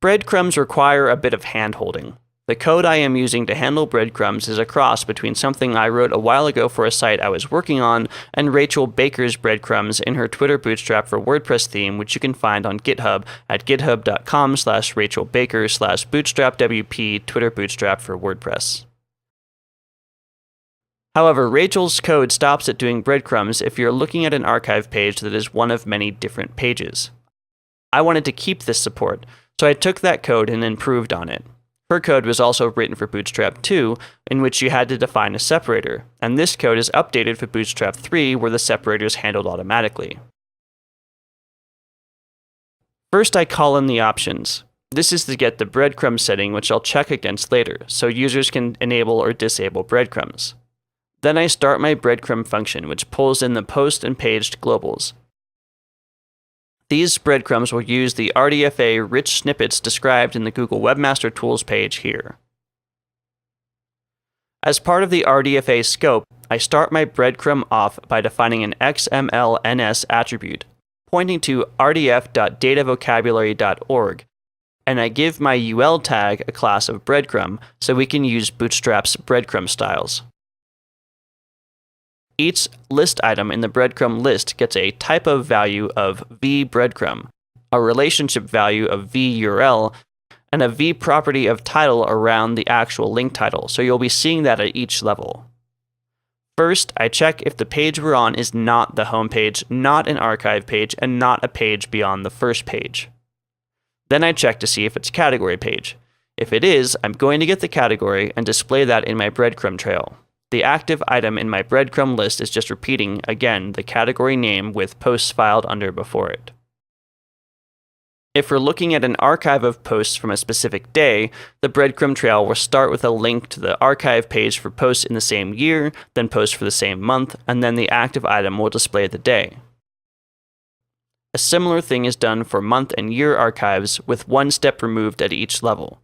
Breadcrumbs require a bit of hand-holding. The code I am using to handle breadcrumbs is a cross between something I wrote a while ago for a site I was working on and Rachel Baker's breadcrumbs in her Twitter Bootstrap for WordPress theme, which you can find on GitHub at github.com/rachelbaker/bootstrapwp Twitter Bootstrap for WordPress. However, Rachel's code stops at doing breadcrumbs if you're looking at an archive page that is one of many different pages. I wanted to keep this support, so I took that code and improved on it. Her code was also written for Bootstrap 2, in which you had to define a separator, and this code is updated for Bootstrap 3, where the separator is handled automatically. First, I call in the options. This is to get the breadcrumb setting, which I'll check against later, so users can enable or disable breadcrumbs. Then I start my breadcrumb function, which pulls in the post and paged globals. These breadcrumbs will use the RDFA rich snippets described in the Google Webmaster Tools page here. As part of the RDFA scope, I start my breadcrumb off by defining an XMLNS attribute, pointing to rdf.datavocabulary.org, and I give my UL tag a class of breadcrumb so we can use Bootstrap's breadcrumb styles. Each list item in the breadcrumb list gets a type of value of vBreadcrumb, a relationship value of vURL, and a vProperty of title around the actual link title, so you'll be seeing that at each level. First, I check if the page we're on is not the home page, not an archive page, and not a page beyond the first page. Then I check to see if it's a category page. If it is, I'm going to get the category and display that in my breadcrumb trail. The active item in my breadcrumb list is just repeating, again, the category name with posts filed under before it. If we're looking at an archive of posts from a specific day, the breadcrumb trail will start with a link to the archive page for posts in the same year, then posts for the same month, and then the active item will display the day. A similar thing is done for month and year archives with one step removed at each level,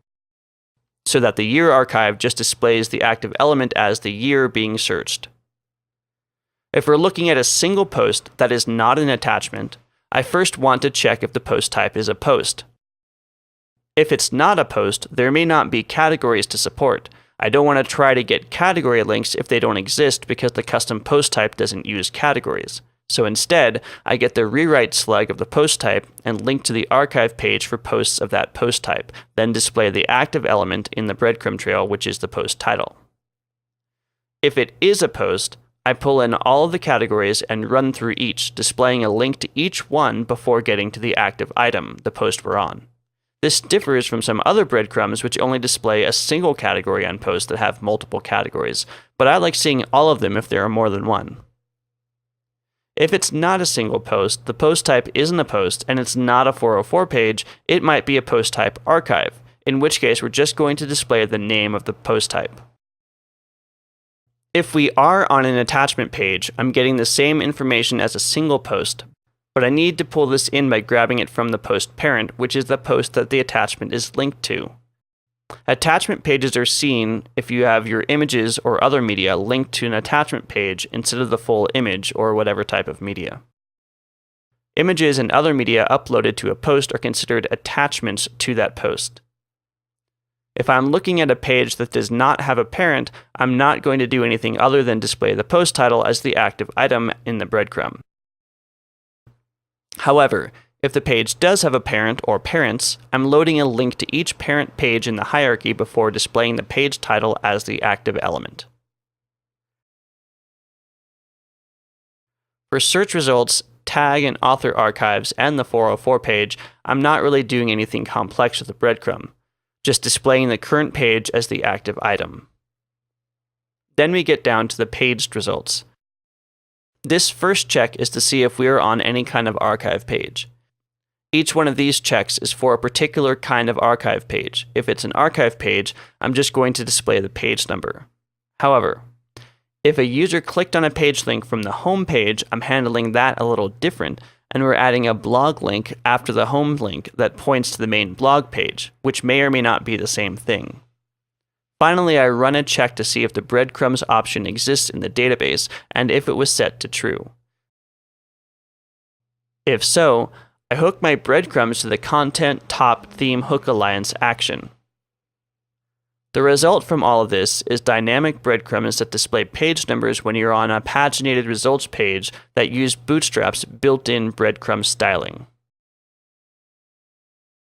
so that the year archive just displays the active element as the year being searched. If we're looking at a single post that is not an attachment, I first want to check if the post type is a post. If it's not a post, there may not be categories to support. I don't want to try to get category links if they don't exist because the custom post type doesn't use categories. So instead, I get the rewrite slug of the post type and link to the archive page for posts of that post type, then display the active element in the breadcrumb trail, which is the post title. If it is a post, I pull in all of the categories and run through each, displaying a link to each one before getting to the active item, the post we're on. This differs from some other breadcrumbs which only display a single category on posts that have multiple categories, but I like seeing all of them if there are more than one. If it's not a single post, the post type isn't a post, and it's not a 404 page, it might be a post type archive, in which case we're just going to display the name of the post type. If we are on an attachment page, I'm getting the same information as a single post, but I need to pull this in by grabbing it from the post parent, which is the post that the attachment is linked to. Attachment pages are seen if you have your images or other media linked to an attachment page instead of the full image or whatever type of media. Images and other media uploaded to a post are considered attachments to that post. If I'm looking at a page that does not have a parent, I'm not going to do anything other than display the post title as the active item in the breadcrumb. However, if the page does have a parent or parents, I'm loading a link to each parent page in the hierarchy before displaying the page title as the active element. For search results, tag and author archives, and the 404 page, I'm not really doing anything complex with the breadcrumb, just displaying the current page as the active item. Then we get down to the paged results. This first check is to see if we are on any kind of archive page. Each one of these checks is for a particular kind of archive page. If it's an archive page, I'm just going to display the page number. However, if a user clicked on a page link from the home page, I'm handling that a little different, and we're adding a blog link after the home link that points to the main blog page, which may or may not be the same thing. Finally, I run a check to see if the breadcrumbs option exists in the database and if it was set to true. If so, I hook my breadcrumbs to the content top theme hook alliance action. The result from all of this is dynamic breadcrumbs that display page numbers when you're on a paginated results page that use Bootstrap's built-in breadcrumb styling.